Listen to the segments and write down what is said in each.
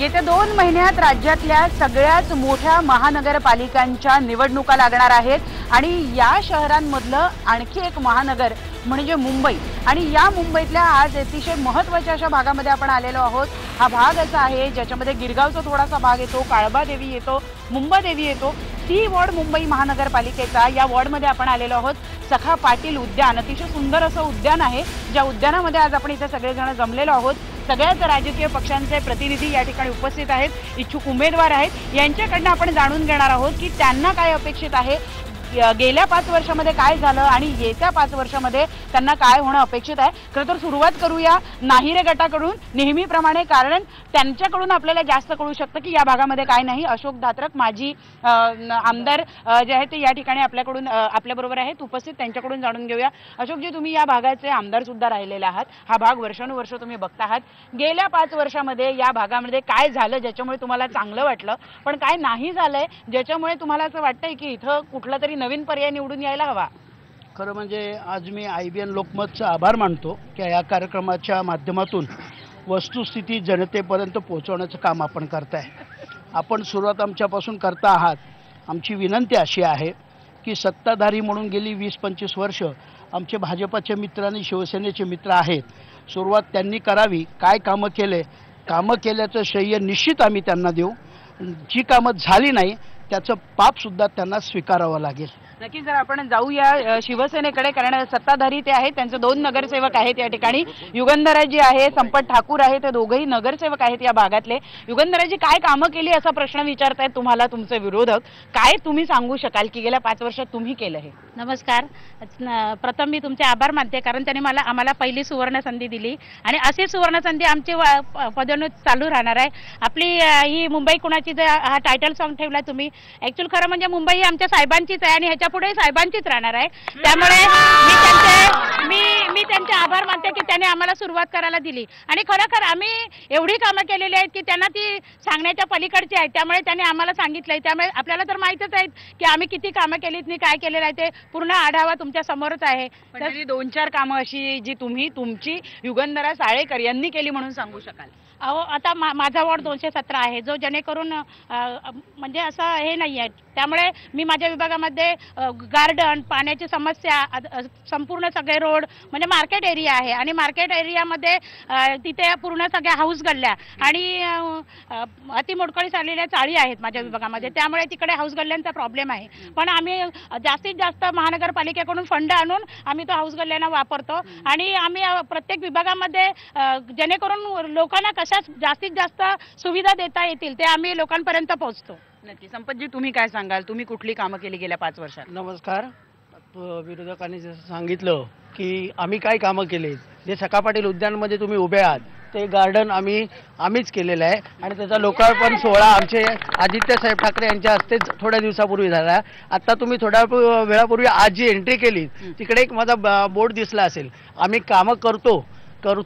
येत्या 2 महिन्यात राज्यातल्या सगळ्याच मोठ्या महानगरपालिकांच्या निवडणुका लागणार आहेत आणि या शहरांमधलं आणखी एक महानगर म्हणजे मुंबई। आणि या मुंबईतल्या आज अतिशय महत्त्वाच्या अशा भागामध्ये आपण आलेलो आहोत। हा भाग असा आहे ज्याच्यामध्ये गिरगावचा थोडासा भाग येतो, काळबादेवी येतो, मुंबादेवी येतो। सी वॉर्ड मुंबई महानगरपालिकेचा या वॉर्डमध्ये आपण आलेलो आहोत। सखा पाटील उद्यान अतिशय सुंदर असं उद्यान आहे, ज्या उद्यानामध्ये आज आपण इथे सगळेजण जमलेलो आहोत। सगळ्याच राजकीय पक्षांचे प्रतिनिधी या ठिकाणी उपस्थित आहेत, इच्छुक उमेदवार आहेत। यांच्याकडून आपण जाणून घेणार आहोत की त्यांना काय अपेक्षित आहे, गेल्या 5 वर्षामध्ये काय झालं आणि येत्या 5 वर्षामध्ये त्यांना काय होणं अपेक्षित आहे। खरं तर सुरुवात करूया नाहिरे गटाकडून नेहमीप्रमाणे, कारण त्यांच्याकडून आपल्याला जास्त कळू शकतं की या भागामध्ये काय नाही। अशोक धात्रक माजी आमदार जे आहेत ते या ठिकाणी आपल्याबरोबर आहेत उपस्थित, त्यांच्याकडून जाणून घेऊया। अशोकजी, तुम्ही या भागाचे आमदार सुद्धा राहिलेले आहात, हा भाग वर्षानुवर्ष तुम्ही बघता आहात। गेल्या 5 वर्षामध्ये या भागामध्ये काय झालं ज्याच्यामुळे तुम्हाला चांगलं वाटलं, पण काय नाही झालंय ज्याच्यामुळे तुम्हाला असं वाटतंय की इथं कुठला तरी नवीन पर्याय निवडून यायला हवा? खरं म्हणजे आज मी IBN लोकमतचा आभार मानतो की या कार्यक्रमाच्या माध्यमातून वस्तुस्थिती जनतेपर्यंत पोहोचवण्याचं काम आपण करताय। आपण सुरुवात आमच्यापासून करता आहात। आमची विनंती अशी आहे की सत्ताधारी म्हणून गेली 20-25 वर्ष आमचे भाजपचे मित्र आणि शिवसेनेचे मित्र आहेत, सुरुवात त्यांनी करावी। काय कामं केल्याचं श्रेय निश्चित आम्ही त्यांना देऊ। जी कामं झाली नाही त्याचं पापसुद्धा त्यांना स्वीकारावं लागेल। नक्कीच जर आपण जाऊया शिवसेनेकडे, कारण सत्ताधारी ते आहेत, त्यांचे 2 नगरसेवक आहेत या ठिकाणी। युगंधराजी आहे, संपत ठाकूर आहे, ते दोघेही नगरसेवक आहेत या भागातले। युगंधराजी, काय कामं केली असा प्रश्न विचारतायत तुम्हाला तुमचे विरोधक, काय तुम्ही सांगू शकाल की गेल्या 5 वर्षात तुम्ही केलं हे? नमस्कार। प्रथम मी तुमचे आभार मानते, कारण त्यांनी आम्हाला पहिली सुवर्ण संधी दिली आणि अशी सुवर्ण संधी आमची पदोन्नत चालू राहणार आहे। आपली ही मुंबई कुणाची जे हा टायटल सॉन्ग ठेवला तुम्ही, ॲक्च्युअल खरं म्हणजे मुंबई ही आमच्या साहेबांचीच आहे आणि ह्याच्या पुढे साहेबांचीच राहणार आहे। त्यामुळे मी त्यांचे आभार मानते की त्यांनी आम्हाला सुरुवात करायला दिली आणि खरोखर आम्ही एवढी कामं केलेली आहेत की त्यांना ती सांगण्याच्या पलीकडची आहेत। त्यामुळे त्यांनी आम्हाला सांगितलंय, त्यामुळे आपल्याला तर माहीतच आहे की आम्ही किती कामं केलीत आणि काय केलेलं आहे, ते पूर्ण आढावा तुमच्या समोरच आहे। तर 2-4 कामं अशी जी तुमची युगंधरा साळेकर यांनी केली म्हणून सांगू शकाल? अहो, आता माझा वॉर्ड 217 आहे, जो जेणेकरून म्हणजे असं हे नाही आहे। त्यामुळे मी माझ्या विभागामध्ये गार्डन, पाण्याची समस्या, संपूर्ण सगळे रोड म्हणजे मार्केट एरिया आहे आणि मार्केट एरियामध्ये तिथे पूर्ण सगळ्या हाऊस गल्ल्या आणि अतिमोडकळीस आलेल्या चाळी आहेत माझ्या विभागामध्ये। त्यामुळे तिकडे हाऊस गल्ल्यांचा प्रॉब्लेम आहे, पण आम्ही जास्तीत जास्त महानगरपालिकेकडून फंड आणून आम्ही तो हाऊस गल्ल्यांना वापरतो आणि आम्ही प्रत्येक विभागामध्ये जेणेकरून लोकांना कशा जास्तीत जास्त सुविधा देता येतील ते आम्ही लोकांपर्यंत पोहोचतो। नक्की। संपतजी, तुम्ही काय सांगाल, तुम्ही कुठली कामं केली गेल्या 5 वर्षात? नमस्कार। विरोधकांनी जसं सांगितलं की आम्ही काय कामं केली, जे सखा पाटील उद्यानमध्ये तुम्ही उभे आहात ते गार्डन आम्हीच केलेलं आहे आणि त्याचा लोकार्पण सोहळा आमचे आदित्य साहेब ठाकरे यांच्या हस्ते थोड्या दिवसापूर्वी झाला। आता तुम्ही थोड्या वेळापूर्वी आज जी एंट्री केली तिकडे एक माझा बोर्ड दिसला असेल। आम्ही कामं करतो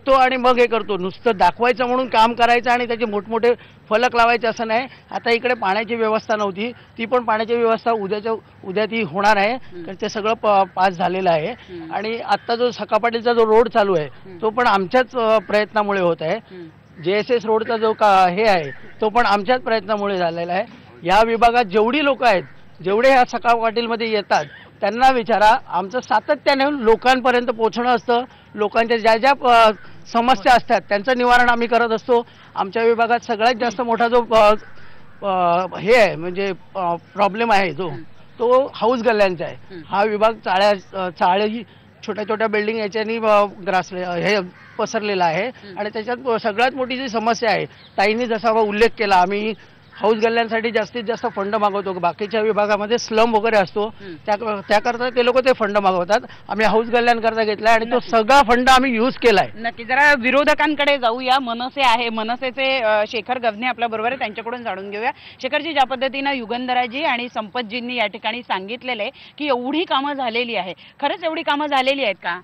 आणि मग हे करतो, नुसतं दाखवायचं म्हणून काम करायचं आणि त्याचे मोठमोठे फलक लावायचे असं नाही। आता इकडे पाण्याची व्यवस्था नव्हती, ती पण पाण्याची व्यवस्था उद्या ती होणार आहे, कारण ते सगळं पास झालेलं आहे। आणि आत्ता जो सखा पाटीलचा जो रोड चालू आहे तो पण आमच्याच प्रयत्नामुळे होत आहे। JSS रोडचा जो हे आहे तो पण आमच्याच प्रयत्नामुळे झालेला आहे। या विभागात जेवढी लोक आहेत, जेवढे ह्या सखा पाटीलमध्ये येतात त्यांना विचारा, आमचं सातत्याने लोकांपर्यंत पोहोचणं असतं। लोकांच्या ज्या समस्या असतात त्यांचं निवारण आम्ही करत असतो। आमच्या विभागात सगळ्यात जास्त मोठा जो हे आहे म्हणजे प्रॉब्लेम आहे तो हाऊस गल्ल्यांचा आहे। हा विभाग चाळी छोट्या छोट्या बिल्डिंग याच्यानी हे पसरलेला आहे आणि त्याच्यात सगळ्यात मोठी जी समस्या आहे, ताईंनी जसा उल्लेख केला, आम्ही हाऊस गल्ल्यांसाठी जास्तीत जास्त फंड मागवतो। बाकीच्या विभागामध्ये स्लम वगैरे असतो, त्याकरता ते लोक ते फंड मागवतात। आम्ही हाऊस गल्ल्यांकरता घेतला आणि तो सगळा फंड आम्ही यूज केलाय। नक्की। जरा विरोधकांकडे जाऊया। मनसे आहे, मनसेचे शेखर गव्हणे आपल्या बरोबर आहे, त्यांच्याकडून जाणून घेऊया। शेखरजी, ज्या पद्धतीनं युगंधराजी आणि संपतजींनी या ठिकाणी सांगितलेलं आहे की एवढी कामं झालेली आहे, खरंच एवढी कामं झालेली आहेत का?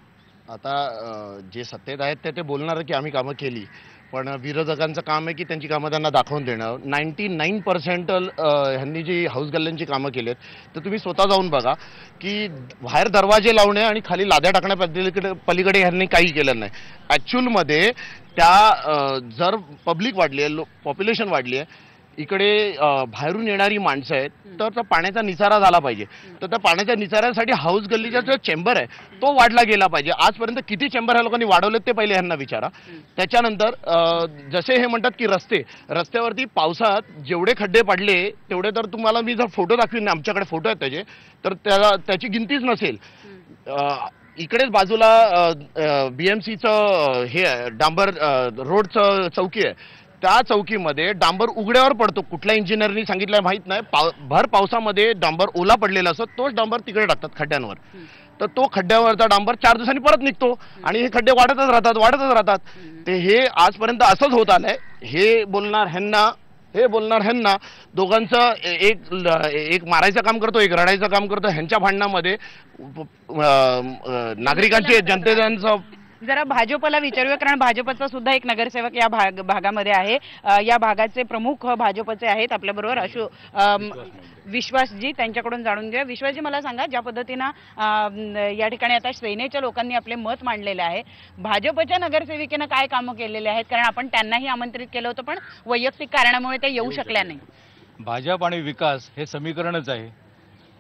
आता जे सत्तेत आहेत ते बोलणार की आम्ही कामं केली, पण विरोधकांचं काम आहे की त्यांची कामं त्यांना दाखवून देणं. 99% ह्यांनी जी हाऊस गल्ल्यांची कामं केली आहेत तर तुम्ही स्वतः जाऊन बघा की बाहेर दरवाजे लावणे आणि खाली लाद्या टाकण्या पलीकडे ह्यांनी काही केलं नाही. ॲक्च्युअलमध्ये त्या जर पब्लिक वाढली आहे, पॉप्युलेशन वाढली आहे, इकडे बाहेरून येणारी माणसं आहेत, तर त्या पाण्याचा निचारा झाला पाहिजे. तर त्या पाण्याच्या निचाऱ्यासाठी हाऊस गल्लीचा जो चेंबर आहे तो वाढला गेला पाहिजे. आजपर्यंत किती चेंबर ह्या लोकांनी वाढवलेत ते पहिले ह्यांना विचारा. त्याच्यानंतर जसे हे म्हणतात की रस्त्यावरती पावसात जेवढे खड्डे पडले तेवढे, तर तुम्हाला मी जर फोटो दाखवीन, आमच्याकडे फोटो आहेत त्याचे, तर त्याची गिनतीच नसेल. इकडेच बाजूला BMCचं हे डांबर रोडचं चौकी आहे, त्या चौकीमध्ये डांबर उघड्यावर पडतो. कुठल्या इंजिनियरनी सांगितलं माहीत नाही, भर पावसामध्ये डांबर ओला पडलेला असतो, तोच डांबर तिकडे टाकतात खड्ड्यांवर. तर तो खड्ड्यावरचा डांबर 4 दिवसांनी परत निघतो आणि हे खड्डे वाढतच राहतात. ते हे आजपर्यंत असंच होत आलंय. हे बोलणार ह्यांना दोघांचं एक मारायचं काम करतो, एक रडायचं काम करतो. ह्यांच्या भांडणामध्ये नागरिकांचे जनतेचं. जरा भाजपला विचारूया, कारण भाजपचा सुद्धा एक नगरसेवक या भागामध्ये आहे. या भागाचे प्रमुख भाजपचे आहेत आपल्याबरोबर विश्वासजी, त्यांच्याकडून जाणून घेऊया. विश्वासजी, मला सांगा, ज्या पद्धतीनं या ठिकाणी आता सेनेच्या लोकांनी आपले मत मांडलेले आहे, भाजपच्या नगरसेविकेनं काय कामं केलेले आहेत? कारण आपण त्यांनाही आमंत्रित केलं होतं, पण वैयक्तिक कारणामुळे ते येऊ शकल्या नाही. भाजप आणि विकास हे समीकरणच आहे.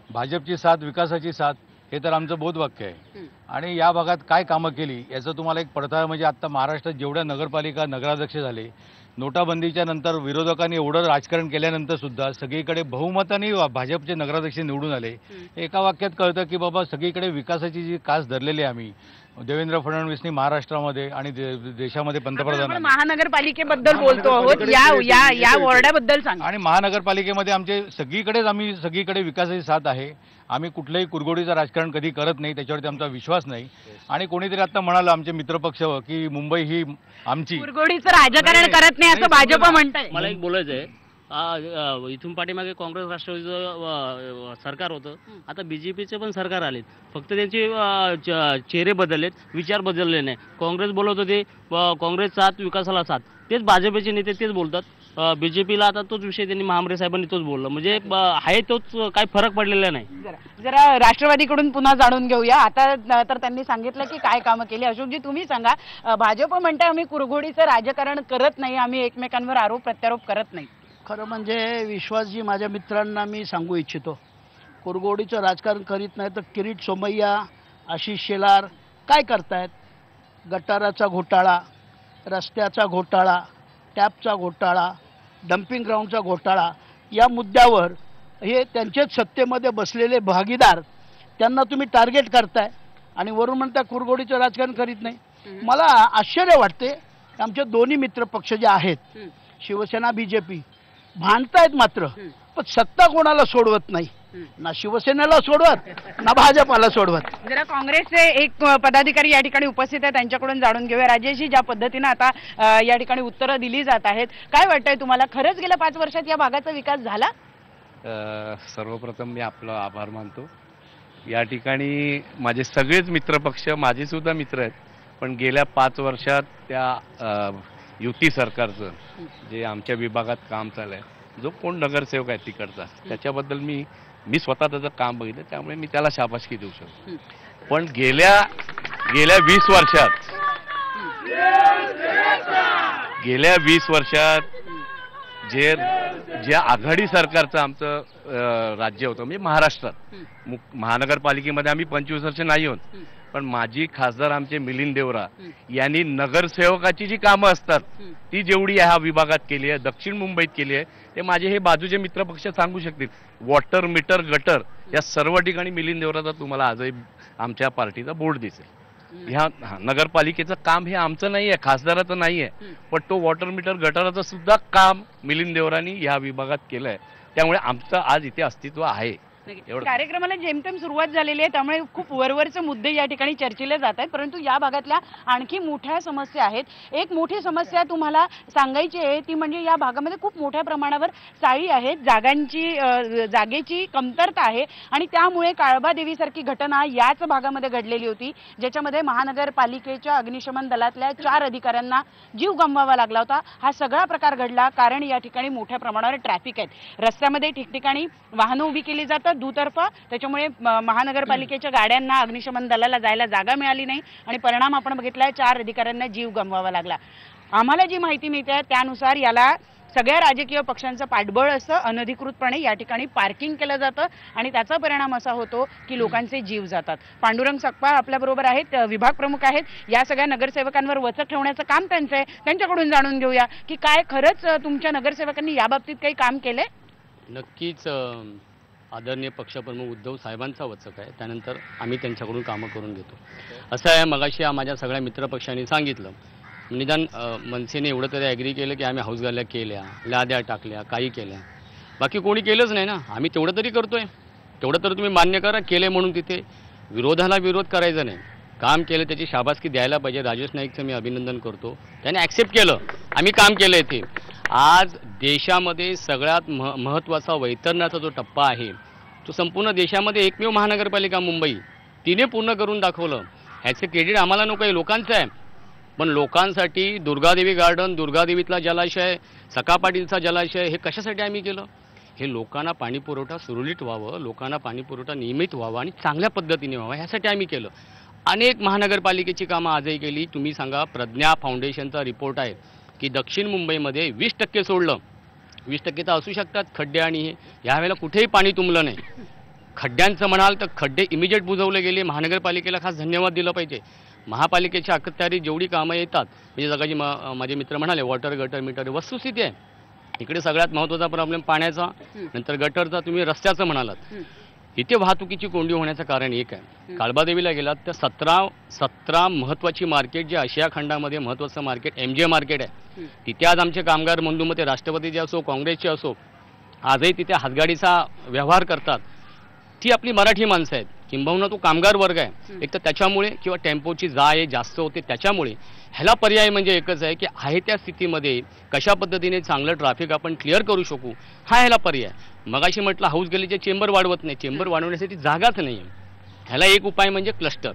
भाजपची साथ, विकासाची साथ, हे तर आमचं बोधवाक्य आहे. आणि या भागात काय कामं केली याचं तुम्हाला एक पडताळ म्हणजे आता महाराष्ट्रात जेवढ्या नगरपालिका नगराध्यक्ष झाले, नोटाबंदीच्या नंतर विरोधकांनी एवढं राजकारण केल्यानंतर सुद्धा सगळीकडे बहुमताने भाजपचे नगराध्यक्ष निवडून आले. एका वाक्यात कळतं की बाबा सगळीकडे विकासाची जी कास धरलेली आहे आम्ही, देवेंद्र फडणवीसनी महाराष्ट्रामध्ये आणि देशामध्ये पंतप्रधान. महानगरपालिकेबद्दल बोलतो आहोत, या वॉर्डाबद्दल सांगा. आणि महानगरपालिकेमध्ये आमचे सगळीकडे विकासाची साथ आहे. आम्ही कुठल्याही कुरघोडीचं राजकारण कधी करत नाही, त्याच्यावरती आमचा विश्वास नाही. आणि कोणीतरी आता म्हणालं आमचे मित्रपक्ष की मुंबई ही आमची कुरघोडीचं राजकारण करत नाही असं भाजप म्हणतंय. मला एक बोलायचं आहे, इथून पाठीमागे काँग्रेस राष्ट्रवादीचं सरकार होतं, आता BJPचे पण सरकार आलेत. फक्त त्यांचे चेहरे बदललेत, विचार बदलले नाही. काँग्रेस बोलत होते काँग्रेस साथ, विकासाला साथ, तेच भाजपचे नेते तेच बोलतात. BJPला आता तोच विषय त्यांनी महामरे साहेबांनी तोच बोलला, म्हणजे आहे तोच, काही फरक पडलेला नाही. जरा राष्ट्रवादीकडून पुन्हा जाणून घेऊया. आता तर त्यांनी सांगितलं की काय कामं केली. अशोकजी, तुम्ही सांगा, भाजप म्हणते आम्ही कुरघोडीचं राजकारण करत नाही, आम्ही एकमेकांवर आरोप प्रत्यारोप करत नाही. खरं म्हणजे विश्वासजी, माझ्या मित्रांना मी सांगू इच्छितो, कुरघोडीचं राजकारण करीत नाही तर किरीट सोमय्या, आशिष शेलार काय करतायत? गटाराचा घोटाळा, रस्त्याचा घोटाळा, टॅपचा घोटाळा, डम्पिंग ग्राउंडचा घोटाळा, या मुद्द्यावर हे त्यांचेच सत्तेमध्ये बसलेले भागीदार, त्यांना तुम्ही टार्गेट करताय आणि वरून म्हणता कुरघोडीचं राजकारण करीत नाही. मला आश्चर्य वाटते. आमचे दोन्ही मित्र पक्ष जे आहेत, शिवसेना BJP, भांडतायत मात्र, पण सत्ता कोणाला सोडवत नाही. ना शिवसेनेला सोडवत ना भाजपाला सोडवत. जरा काँग्रेसचे एक पदाधिकारी या ठिकाणी उपस्थित आहेत, त्यांच्याकडून जाणून घेऊया. राजेशजी, ज्या पद्धतीनं आता या ठिकाणी उत्तरं दिली जात आहेत, काय वाटतंय तुम्हाला? खरंच गेल्या 5 वर्षात या भागाचा विकास झाला? सर्वप्रथम मी आपलं आभार मानतो. या ठिकाणी माझे सगळेच मित्रपक्ष, माझे सुद्धा मित्र आहेत, पण गेल्या 5 वर्षात त्या युती सरकारचं जे आमच्या विभागात काम चालू आहे, जो कोण नगरसेवक आहे तिकडचा, त्याच्याबद्दल मी स्वतः त्याचं काम बघितलं, त्यामुळे मी त्याला शाबासकी देऊ शकतो. पण गेल्या 20 वर्षात जे आघाडी सरकारचं आमचं राज्य होतं, म्हणजे महाराष्ट्रात महानगरपालिकेमध्ये आम्ही 25 वर्ष नाही होत, पण माजी खासदार आमचे मिलिंद देवरा यांनी नगरसेवकाची जी कामं असतात ती जेवढी ह्या विभागात केली आहे, दक्षिण मुंबईत केली आहे, ते माझे हे बाजूचे मित्रपक्ष सांगू शकतील. वॉटर मीटर, गटर, या सर्व ठिकाणी मिलिंद देवराचा तुम्हाला आजही आमच्या पार्टीचा बोर्ड दिसेल. ह्या नगरपालिकेचं काम हे आमचं नाही आहे, खासदाराचं नाही आहे, पण तो वॉटर मीटर, गटाराचं सुद्धा काम मिलिंद देवरांनी ह्या विभागात केलं आहे. त्यामुळे आमचं आज इथे अस्तित्व आहे. एवढं. कार्यक्रमाला जेमतेम सुरुवात झालेली आहे, त्यामुळे खूप वरवरचे मुद्दे या ठिकाणी चर्चेले जात आहेत, परंतु या भागातल्या आणखी मोठ्या समस्या आहेत. एक मोठी समस्या तुम्हाला सांगायची आहे ती म्हणजे या भागामध्ये खूप मोठ्या प्रमाणावर चाळी आहेत, जागेची कमतरता आहे आणि त्यामुळे काळबादेवीसारखी घटना याच भागामध्ये घडलेली होती, ज्याच्यामध्ये महानगरपालिकेच्या अग्निशमन दलातल्या 4 अधिकाऱ्यांना जीव गमवावा लागला होता. हा सगळा प्रकार घडला कारण या ठिकाणी मोठ्या प्रमाणावर ट्रॅफिक आहे. रस्त्यामध्ये ठिकठिकाणी वाहनं उभी केली जातात दुतर्फा, त्याच्यामुळे महानगरपालिकेच्या गाड्यांना अग्निशमन दलाला जायला जागा मिळाली नाही आणि परिणाम आपण बघितलाय, 4 अधिकाऱ्यांना जीव गमवावा लागला. आम्हाला जी माहिती मिळते त्यानुसार याला सगळ्या राजकीय पक्षांचं पाठबळ असतं, अनधिकृतपणे या ठिकाणी पार्किंग केलं जातं आणि त्याचा परिणाम असा होतो की लोकांचे जीव जातात. पांडुरंग सकपाळ आपल्याबरोबर आहेत, विभाग प्रमुख आहेत. या सगळ्या नगरसेवकांवर वचक ठेवण्याचं काम त्यांचं आहे, त्यांच्याकडून जाणून घेऊया की काय खरंच तुमच्या नगरसेवकांनी याबाबतीत काही काम केलंय. नक्कीच आदरणीय पक्षप्रमुख उद्धव साहेबांचा वचक आहे, त्यानंतर आम्ही त्यांच्याकडून कामं करून घेतो. असं आहे, मगाशी माझ्या सगळ्या मित्रपक्षांनी सांगितलं, निदान मनसेने एवढं तरी ॲग्री केलं की आम्ही हाऊस गल्ल्या केल्या, लाद्या टाकल्या, काही केल्या, बाकी कोणी केलंच नाही ना. आम्ही तेवढं तरी करतोय, तेवढं तर तुम्ही मान्य करा. केले म्हणून तिथे विरोधाला विरोध करायचा नाही, काम केलं त्याची शाबासकी द्यायला पाहिजे. राजेश नाईकचं मी अभिनंदन करतो, त्याने ॲक्सेप्ट केलं आम्ही काम केलं आहे ते. आज देशामध्ये सगळ्यात महत्त्वाचा वैतरणाचा जो टप्पा आहे तो संपूर्ण देशामध्ये एकमेव महानगरपालिका मुंबई तिने पूर्ण करून दाखवलं. ह्याचे क्रेडिट आम्हाला नको आहे, लोकांचं आहे. पण लोकांसाठी दुर्गादेवी गार्डन, दुर्गादेवीतला जलाशय, सकापाटीलचा जलाशय हे कशासाठी आम्ही केलं? हे लोकांना पाणीपुरवठा सुरळीत व्हावं, लोकांना पाणीपुरवठा नियमित व्हावा आणि चांगल्या पद्धतीने व्हावा, ह्यासाठी आम्ही केलं. अनेक महानगरपालिकेची कामं आजही केली. तुम्ही सांगा, प्रज्ञा फाउंडेशनचा रिपोर्ट आहे की दक्षिण मुंबईमध्ये 20% सोडलं, 20% तर असू शकतात खड्डे आणि हे, यावेळेला कुठेही पाणी तुंबलं नाही. खड्ड्यांचं म्हणाल तर खड्डे इमिजिएट बुजवले गेले. महानगरपालिकेला खास धन्यवाद दिलं पाहिजे. महापालिकेच्या अखत्यारीत जेवढी कामं येतात, म्हणजे जगाची माझे मित्र म्हणाले वॉटर गटर मीटर वस्तुस्थिती आहे. इकडे सगळ्यात महत्त्वाचा प्रॉब्लेम पाण्याचा, नंतर गटरचा, तुम्ही रस्त्याचं म्हणालात. इथे वाहतुकीची कोंडी होण्याचं कारण एक आहे. काळबादेवीला गेलात तर 17 महत्त्वाची मार्केट, जे आशिया खंडामध्ये महत्त्वाचं मार्केट MJ मार्केट आहे, तिथे आज आमचे कामगार बंधू, मग ते राष्ट्रवादीचे असो काँग्रेसचे असो, आजही तिथे हातगाडीचा व्यवहार करतात. ती आपली मराठी माणसं आहेत, किंबहुना तो कामगार वर्ग आहे. एक तर त्याच्यामुळे किंवा टेम्पोची जाय जास्त होते त्याच्यामुळे. ह्याला पर्याय म्हणजे एकच आहे की आहे त्या स्थितीमध्ये कशा पद्धतीने चांगलं ट्रॅफिक आपण क्लिअर करू शकू, हा ह्याला पर्याय. मगाशी म्हटलं हाऊस गल्लीचे चेंबर वाढवत नाही, चेंबर वाढवण्यासाठी जागाच नाही आहे. ह्याला एक उपाय म्हणजे क्लस्टर.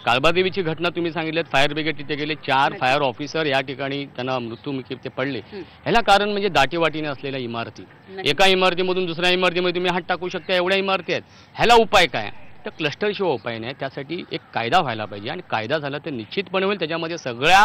काळबादेवीची घटना तुम्ही सांगितलं, फायर ब्रिगेड तिथे गेले, 4 फायर ऑफिसर या ठिकाणी त्यांना मृत्युमुखी ते पडले. ह्याला कारण म्हणजे दाटीवाटीने असलेल्या इमारती. एका इमारतीमधून दुसऱ्या इमारतीमध्ये तुम्ही हात टाकू शकता, एवढ्या इमारती आहेत. ह्याला उपाय काय? तर क्लस्टरशिवाय उपाय नाही. त्यासाठी एक कायदा व्हायला पाहिजे आणि कायदा झाला तर निश्चितपणे होईल. त्याच्यामध्ये सगळ्या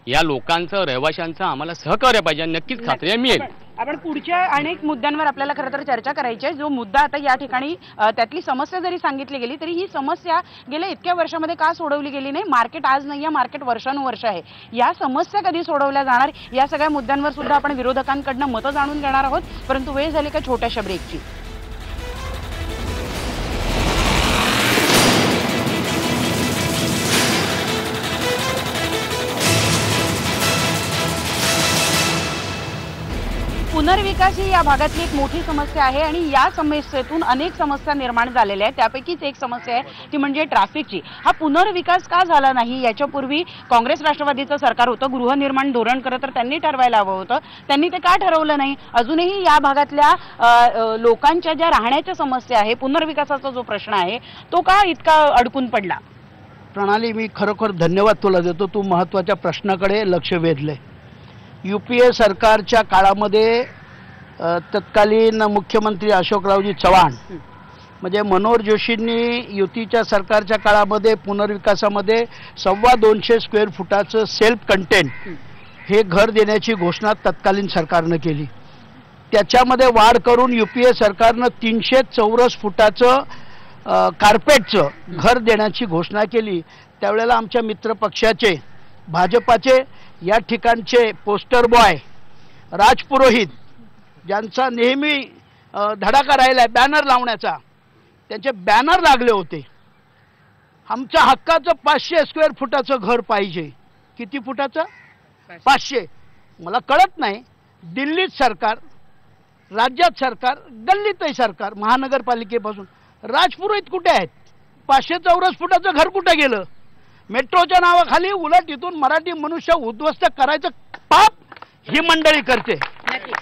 या लोकांचं, रहिवाशांचं आम्हाला सहकार्य पाहिजे आणि नक्कीच खात्री मिळेल. आपण पुढच्या अनेक मुद्द्यांवर आपल्याला खरं तर चर्चा करायची आहे. जो मुद्दा आता या ठिकाणी त्यातली समस्या जरी सांगितली गेली तरी ही समस्या गेल्या इतक्या वर्षामध्ये का सोडवली गेली नाही? मार्केट आज नाही आहे, मार्केट वर्षानुवर्ष आहे. या समस्या कधी सोडवल्या जाणार, या सगळ्या मुद्द्यांवर सुद्धा आपण विरोधकांकडनं मतं जाणून घेणार आहोत. परंतु वेळ झाली का छोट्याशा ब्रेकची. पुनर्विकास ही या भागातली एक मोठी समस्या आहे आणि या समस्येतून अनेक समस्या निर्माण झालेल्या आहेत. त्यापैकीच एक समस्या आहे ती म्हणजे ट्रॅफिकची. हा पुनर्विकास का झाला नाही? याच्यापूर्वी काँग्रेस राष्ट्रवादीचं सरकार होतं, गृहनिर्माण धोरण खरं तर त्यांनी ठरवायला हवं होतं. त्यांनी ते का ठरवलं नाही? अजूनही या भागातल्या लोकांच्या ज्या राहण्याच्या समस्या आहे, पुनर्विकासाचा जो प्रश्न आहे तो का इतका अडकून पडला? प्रणाली, मी खरोखर धन्यवाद तुला देतो. तू महत्त्वाच्या प्रश्नाकडे लक्ष वेधले. UPA सरकारच्या काळामध्ये तत्कालीन मुख्यमंत्री अशोकरावजी चव्हाण म्हणजे मनोहर जोशींनी युतीच्या सरकारच्या काळामध्ये पुनर्विकासामध्ये 250 स्क्वेअर फुटाचं सेल्फ कंटेन हे घर देण्याची घोषणा तत्कालीन सरकारनं केली. त्याच्यामध्ये वाढ करून UPA सरकारनं 300 चौरस फुटाचं कार्पेटचं घर देण्याची घोषणा केली. त्यावेळेला आमच्या मित्रपक्षाचे, भाजपाचे या ठिकाणचे पोस्टर बॉय राजपुरोहित, ज्यांचा नेहमी धडाका राहिला आहे बॅनर लावण्याचा, त्यांचे बॅनर लागले होते. आमच्या हक्काचं 500 स्क्वेअर फुटाचं घर पाहिजे. किती फुटाचं? 500. मला कळत नाही, दिल्लीत सरकार, राज्यात सरकार, गल्लीतही सरकार, महानगरपालिकेपासून राजपुरोहित कुठे आहेत? 500 चौरस फुटाचं घर कुठे गेलं? मेट्रोच्या नावाखाली उलट इथून मराठी मनुष्य उद्ध्वस्त करायचं पाप ही मंडळी करते.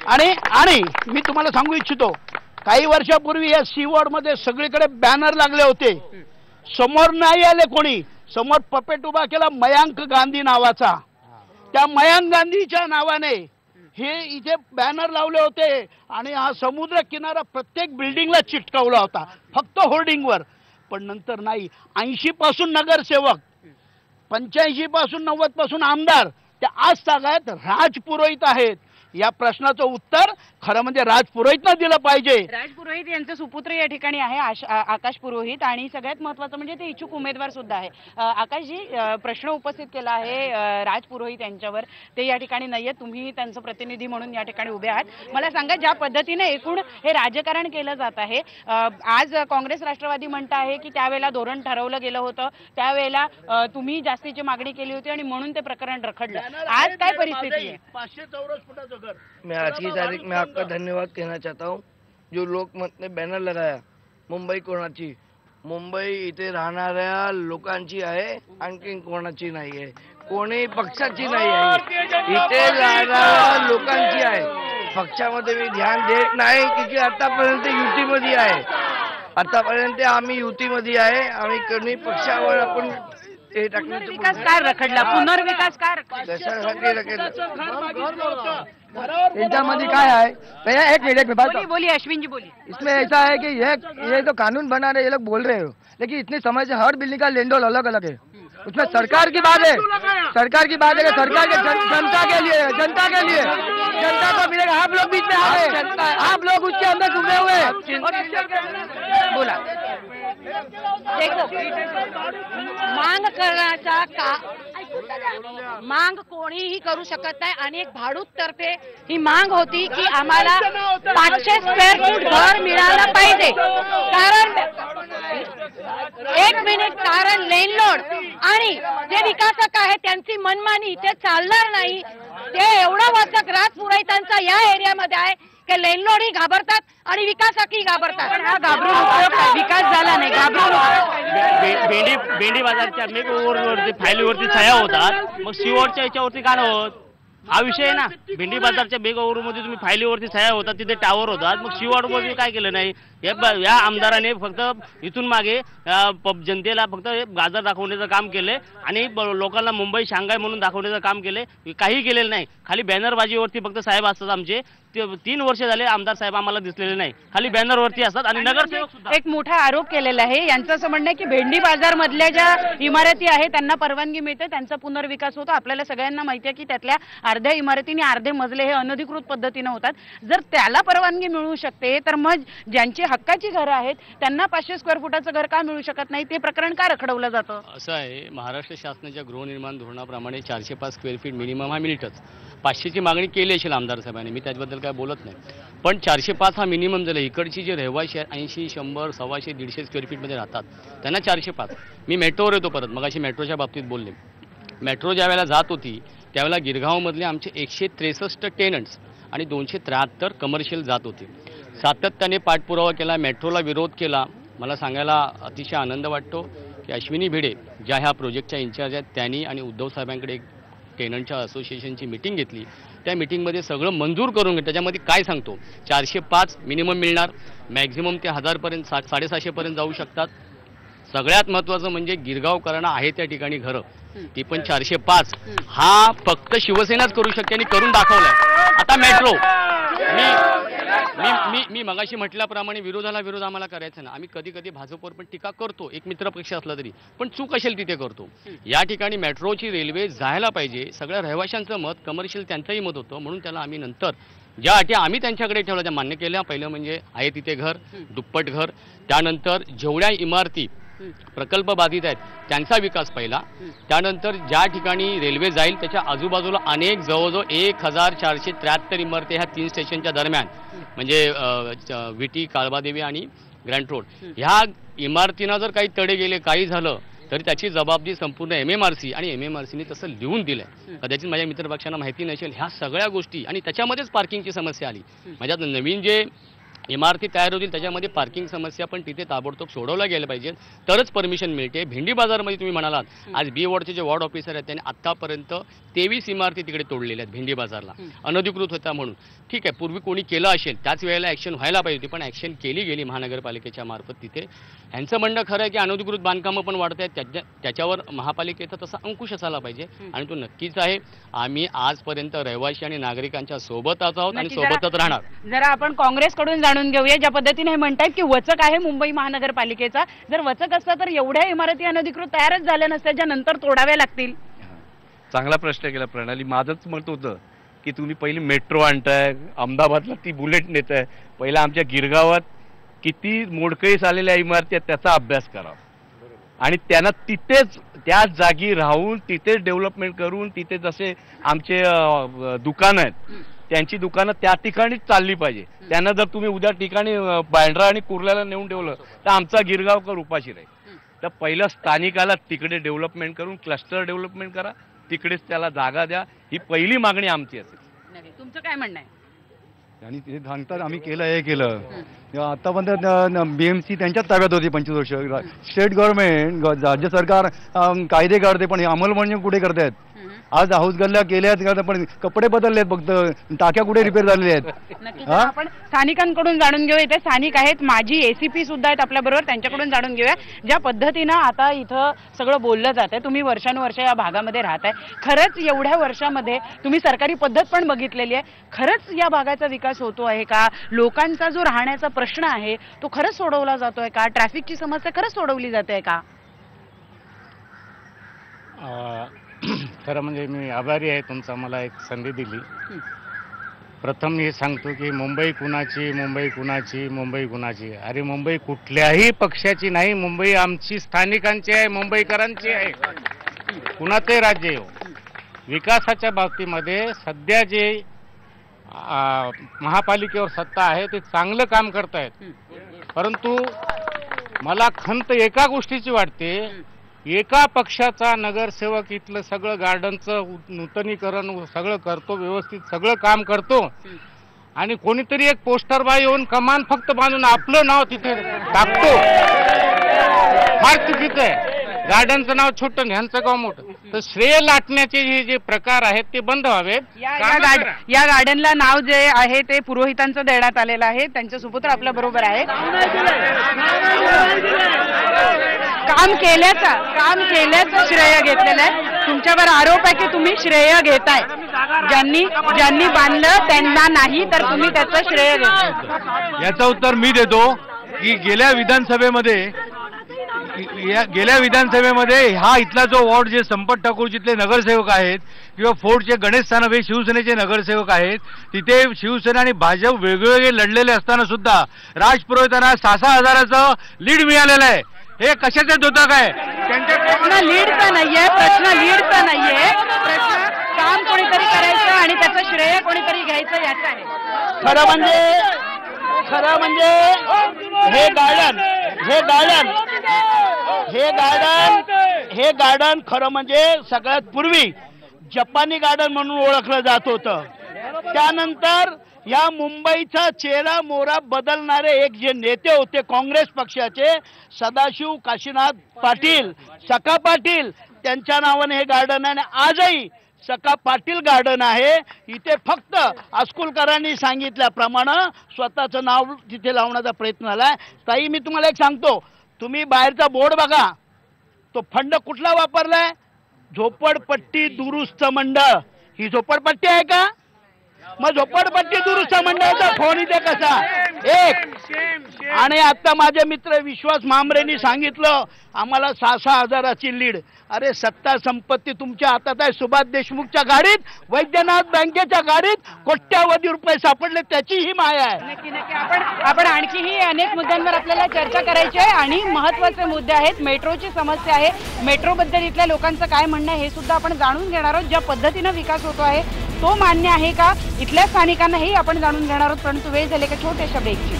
आणि मी तुम्हाला सांगू इच्छितो, काही वर्षापूर्वी या सी वॉर्डमध्ये सगळीकडे बॅनर लागले होते. समोर नाही आले कोणी, समोर पपेट उभा केला मयांक गांधी नावाचा. त्या मयांक गांधीच्या नावाने हे इथे बॅनर लावले होते आणि हा समुद्र किनारा प्रत्येक बिल्डिंगला चिटकवला होता, फक्त होर्डिंगवर. पण नंतर नाही. 80 पासून नगरसेवक, 85 पासून 90 पासून आमदार, त्या आज तागायत राजपुरोहित आहेत. या प्रश्नाचं उत्तर खरं म्हणजे राजपुरोहितनं दिलं पाहिजे. राजपुरोहित यांचे सुपुत्र या ठिकाणी आहे आकाश पुरोहित, आणि सगळ्यात महत्त्वाचं म्हणजे ते इच्छुक उमेदवार सुद्धा आहे. आकाशजी, प्रश्न उपस्थित केला आहे राजपुरोहित यांच्यावर, ते या ठिकाणी नाही आहेत, तुम्ही त्यांचं प्रतिनिधी म्हणून या ठिकाणी उभे आहात. मला सांगा, ज्या पद्धतीने एकूण हे राजकारण केलं जात आहे, आज काँग्रेस राष्ट्रवादी म्हणत आहे की त्यावेळेला धोरण ठरवलं गेलं होतं, त्यावेळेला तुम्ही जास्तीची मागणी केली होती आणि म्हणून ते प्रकरण रखडलं. आज काय परिस्थिती आहे? 500 चौरस फुटाचं घर. मैं आज की तारीख में आपका धन्यवाद कहना चाहता हूँ. जो लोकमत ने बॅनर लगाया, मुंबई कोणाची, मुंबई इथे राहणाऱ्या लोकांची आहे, आणखी कोणाची नाही आहे, कोणी पक्षाची नाही आहे, इथे राहणाऱ्या लोकांची आहे. पक्षामध्ये मी ध्यान देत नाही की आतापर्यंत युतीमध्ये आहे, आतापर्यंत आम्ही युतीमध्ये आहे. आम्ही कोणी पक्षावर आपण हे टाकण्याचं विकास काय रखडला, पुनर्विकास काय रखडला? त्याच्यामध्ये काय आहे? एक मिनट बोलिए अश्विन जी, बोलिए. इसमें ऐसा है कि ये तो कानून बना रहे ये लोग बोल रहे हो, लेकिन इतने समय से हर बिल्डिंग का लेंडोल अलग अलग है. उसमें सरकार की बात है, सरकार की बात है कि सरकार के जनता के लिए, जनता को मिलेगा. आप लोग बीच में आ रहे, आप लोग उसके अंदर डूबे हुए. बोला देखो, मांग करण्याचा मांग कोणीही करू शकत नाही. आणि एक भाडूत तर्फे ही मांग होती की आम्हाला 500 स्क्वेअर फूट घर मिळालं पाहिजे. कारण लँडलॉर्ड आणि जे विकासक आहे त्यांची मनमानी इथे चालणार नाही. ते एवढं वाचक राजपुरोहितांचा या एरियामध्ये आहे की लँडलॉर्डही घाबरतात आणि विकासकही घाबरतात. विकास झाला नाही, भेंडी बाजारच्या मेक ओव्हरवरती फाईलवरती सह्या होतात, मग सीओच्या याच्यावरती का नाही होत? हा विषय आहे ना. भेंडी बाजारच्या मेक ओव्हरमध्ये तुम्ही फाईलीवरती सह्या होतात, तिथे टावर होतात, मग सीओवरती काय केलं नाही? या आमदाराने फक्त इथून मागे जनतेला फक्त गाजर दाखवण्याचं काम केले आणि लोकांना मुंबई शांघाय म्हणून दाखवण्याचं काम केले. काही केलेलं नाही. खाली बॅनरबाजीवरती फक्त साहेब असतात आमचे. 3 वर्ष झाले आमदार साहेब आम्हाला दिसलेले नाही, खाली बॅनरवरती असतात. आणि नगरसेवक सुद्धा एक मोठा आरोप केलेला आहे. यांचं असं म्हणणं आहे की भेंडी बाजार मधल्या ज्या इमारती आहेत त्यांना परवानगी मिळते, त्यांचा पुनर्विकास होतो. आपल्याला सगळ्यांना माहिती आहे की त्यातल्या अर्ध्या इमारतीने अर्धे मजले हे अनधिकृत पद्धतीने होतात. जर त्याला परवानगी मिळू शकते तर मग ज्यांची हक्काची घरं आहेत त्यांना 500 स्क्वेअर फुटाचं घर का मिळू शकत नाही? ते प्रकरण का रखडवलं जातं? असं आहे, महाराष्ट्र शासनाच्या गृहनिर्माण धोरणाप्रमाणे 405 स्क्वेअर फीट मिनिमम हा मिळतच. 500ची मागणी केली असेल आमदार साहेबांनी, मी त्याच्याबद्दल काय बोलत नाही, पण 405 हा मिनिमम झाला. इकडची जे रहिवाशी 80, 100, 125, 150 स्क्वेअर फीटमध्ये राहतात त्यांना 405. मी मेट्रोवर येतो परत, मग अशी मेट्रोच्या बाबतीत बोलले. मेट्रो ज्या वेळेला जात होती त्यावेळेला गिरगावमधले आमचे 163 टेनंट्स आणि 273 कमर्शियल जात होते. सातत्याने पाठपुरावा केला, मेट्रोला विरोध केला. मला सांगायला अतिशय आनंद वाटतो की अश्विनी भिडे ज्या ह्या प्रोजेक्टच्या इंचार्ज आहेत त्यांनी आणि उद्धव साहेबांकडे एक टेनंटच्या असोसिएशनची मीटिंग घेतली. त्या मीटिंगमध्ये सगळं मंजूर करून घेतलं. त्याच्यामध्ये काय सांगतो, 405 मिनिमम मिळणार, मॅक्झिमम ते 1000पर्यंत 750पर्यंत जाऊ शकतात. सगळ्यात महत्त्वाचं म्हणजे गिरगावकरांना आहे त्या ठिकाणी घरं, ती पण 405. हा फक्त शिवसेनाच करू शकते आणि करून दाखवलंय. आता मेट्रो मी मगाशी म्हटल्याप्रमाणे विरोधाला विरोध आम्हाला करायचा ना. आम्ही कधी कधी भाजपवर पण टीका करतो, एक मित्रपक्ष असला तरी, पण चूक असेल तिथे करतो. या ठिकाणी मेट्रोची रेल्वे जायला पाहिजे. सगळ्या रहिवाशांचं मत, कमर्शियल त्यांचंही मत होतं, म्हणून त्याला आम्ही नंतर ज्या अटी आम्ही त्यांच्याकडे ठेवल्या त्या मान्य केल्या. पहिलं म्हणजे आहे तिथे घर, दुप्पट घर. त्यानंतर जेवढ्या इमारती प्रकल्प बाधित आहेत त्यांचा विकास पहिला. त्यानंतर ज्या ठिकाणी रेल्वे जाईल त्याच्या आजूबाजूला अनेक जवळजवळ 1473 इमारती ह्या 3 स्टेशनच्या दरम्यान, म्हणजे विटी, काळबादेवी आणि ग्रँट रोड, ह्या इमारतींना जर काही तडे गेले, काही झालं तरी त्याची जबाबदारी संपूर्ण MMRC आणि MMRCने तसं लिहून दिलंय. कदाचित माझ्या मित्रपक्षांना माहिती नसेल ह्या सगळ्या गोष्टी. आणि त्याच्यामध्येच पार्किंगची समस्या आली. माझ्यात नवीन जे इमारती तयार होतील त्याच्यामध्ये पार्किंग समस्या पण तिथे ताबडतोब सोडवल्या गेल्या पाहिजे, तरच परमिशन मिळते. भेंडी बाजारमध्ये तुम्ही म्हणालात आज बी वॉर्डचे जे वॉर्ड ऑफिसर आहेत त्यांनी आत्तापर्यंत 23 इमारती तिकडे तोडलेल्या आहेत भेंडी बाजारला, अनधिकृत होता म्हणून. ठीक आहे, पूर्वी कोणी केलं असेल त्याच वेळेला ॲक्शन व्हायला पाहिजे होती, पण ॲक्शन केली गेली महानगरपालिकेच्या मार्फत तिथे. ह्यांचं म्हणणं खरं आहे की अनधिकृत बांधकामं पण वाढत आहेत, त्याच्यावर महापालिकेचा तसा अंकुश असायला पाहिजे आणि तो नक्कीच आहे. आम्ही आजपर्यंत रहिवासी आणि नागरिकांच्या सोबत आहोत आणि सोबतच राहणार. जरा आपण काँग्रेसकडून जाणून घेऊया, ज्या पद्धतीने हे म्हणतात की वचक आहे मुंबई महानगरपालिकेचा. जर वचक असता तर एवढ्या इमारती अनधिकृत तयारच झाल्या नसत्या ज्या नंतर तोडाव्या लागतील. चांगला प्रश्न केला प्रणाली. माझंच मत होतं की तुम्ही पहिली मेट्रो आणताय, अहमदाबादला ती बुलेट नेताय, पहिला आमच्या गिरगावात किती मोडकळीस आलेल्या इमारती आहेत त्याचा अभ्यास करा आणि त्यांना तिथेच त्याच जागी राहून तिथेच डेव्हलपमेंट करून तिथे जसे आमचे दुकानं आहेत त्यांची दुकानं त्या ठिकाणीच चालली पाहिजे. त्यांना जर तुम्ही उद्या ठिकाणी बँड्रा आणि कुर्ल्याला नेऊन ठेवलं तर आमचा गिरगावकर उपाशी राहील. तर पहिलं स्थानिकाला तिकडे डेव्हलपमेंट करून क्लस्टर डेव्हलपमेंट करा, तिकडेच त्याला जागा द्या, ही पहिली मागणी आमची असेल. तुमचं काय म्हणणं आहे? आणि ते सांगतात आम्ही केलं हे केलं. आतापर्यंत BMC त्यांच्याच ताब्यात होती 25 वर्ष. स्टेट गव्हर्नमेंट राज्य सरकार कायदे काढते पण हे अंमलबजावणी कुठे करतायत? आज हाऊस गल्ल्या केल्यात पण कपडे बदललेत, फक्त टाक्या कुठे रिपेअर झालेल्या आहेत. आपण स्थानिकांकडून जाणून घेऊया. इथे स्थानिक आहेत, माजी ACP सुद्धा आहेत आपल्या बरोबर, त्यांच्याकडून जाणून घेऊया. ज्या पद्धतीनं आता इथं सगळं बोललं जातंय, तुम्ही वर्षानुवर्ष या भागामध्ये राहताय, खरंच एवढ्या वर्षामध्ये तुम्ही सरकारी पद्धत पण बघितलेली आहे, खरंच या भागाचा विकास होतो आहे का? लोकांचा जो राहण्याचा प्रश्न आहे तो खरंच सोडवला जातोय का? ट्रॅफिकची समस्या खरंच सोडवली जाते का? खरं म्हणजे मी आभारी आहे तुमचा मला एक संधी दिली. प्रथम मी सांगतो की मुंबई कुणाची, मुंबई कुणाची, मुंबई कुणाची. अरे मुंबई कुठल्याही पक्षाची नाही, मुंबई आमची स्थानिकांची आहे, मुंबईकरांची आहे. कुणाचे राज्य हो. विकासाच्या बाबतीमध्ये सध्या जे महापालिकेवर सत्ता आहे ते चांगलं काम करतायत, परंतु मला खंत एका गोष्टीची वाटते, एका पक्षाचा नगरसेवक इथलं सगळं गार्डनचं नूतनीकरण सगळं करतो, व्यवस्थित सगळं काम करतो आणि कोणीतरी एक पोस्टर बाय येऊन कमान फक्त बांधून आपलं नाव तिथे टाकतो. फार चुकीचं आहे. गार्डनचं नाव छोटं ह्यांचं गाव मोठं. तर श्रेय लाटण्याचे हे जे प्रकार आहेत ते बंद व्हावेत. या गार्डनला नाव जे आहे ते पुरोहितांचं देण्यात आलेलं आहे. त्यांचे सुपुत्र आपल्या बरोबर आहे. काम केल्याचं श्रेय घेतलेलं आहे. तुमच्यावर आरोप आहे की तुम्ही श्रेय घेताय. ज्यांनी बांधलं त्यांना नाही, तर तुम्ही त्याचं श्रेय घेताय. याचं उत्तर मी देतो की गेल्या विधानसभेमध्ये हा इथला जो वॉर्ड जे संपत ठाकूर जिथले नगरसेवक आहेत किंवा फोर्टचे गणेश सानप हे शिवसेनेचे नगरसेवक आहेत, तिथे शिवसेना आणि भाजप वेगवेगळे लढलेले असताना सुद्धा राज पुरोहितांना 6,000 हजाराचं लीड मिळालेलं आहे. हे कशाचं द्योतक आहे? प्रश्न लीडचा नाहीये, प्रश्न काम कोणीतरी करायचं आणि त्याचं श्रेय कोणीतरी घ्यायचं याचं आहे. खरं म्हणजे हे गार्डन खरं म्हणजे सगळ्यात पूर्वी जपानी गार्डन म्हणून ओळखलं जात होतं. त्यानंतर या मुंबईचा चेहरा मोहरा बदलणारे एक जे नेते होते काँग्रेस पक्षाचे, सदाशिव काशीनाथ पाटील, सखा पाटील, त्यांच्या नावाने हे गार्डन आहे. आजही सखा पाटील गार्डन आहे. इथे फक्त आस्कुलकरांनी सांगितल्याप्रमाणे स्वतःचं नाव तिथे लावण्याचा प्रयत्न झालाय. ताई मी तुम्हाला एक सांगतो, तुम्ही बाहेरचा बोर्ड बघा, तो फंड कुठला वापरलाय? झोपडपट्टी दुरुस्त मंडळ. ही झोपडपट्टी आहे का? मग झोपडपट्टी दुरुस्त मंडळाचा फोन इथे कसा? एक आणि आता माझे मित्र विश्वास मांबरेंनी सांगितलं आम्हाला 6,000 हजाराची लीड. अरे सत्ता संपत्ती तुमच्या हातात आहे. सुभाष देशमुखच्या गाडीत, वैद्यनाथ बँकेच्या गाडीत कोट्यावधी रुपये सापडले, त्याची ही माया आहे. नक्की आपण आणखीही अनेक मुद्द्यांवर आपल्याला चर्चा करायची आहे आणि महत्त्वाचे मुद्दे आहेत. मेट्रोची समस्या आहे, मेट्रोबद्दल इथल्या लोकांचं काय म्हणणं आहे हे सुद्धा आपण जाणून घेणार आहोत. ज्या पद्धतीनं विकास होतो आहे तो मान्य आहे का इथल्या स्थानिकांनाही आपण जाणून घेणार आहोत. परंतु वेळ झाले का छोट्याशा ब्रेकची.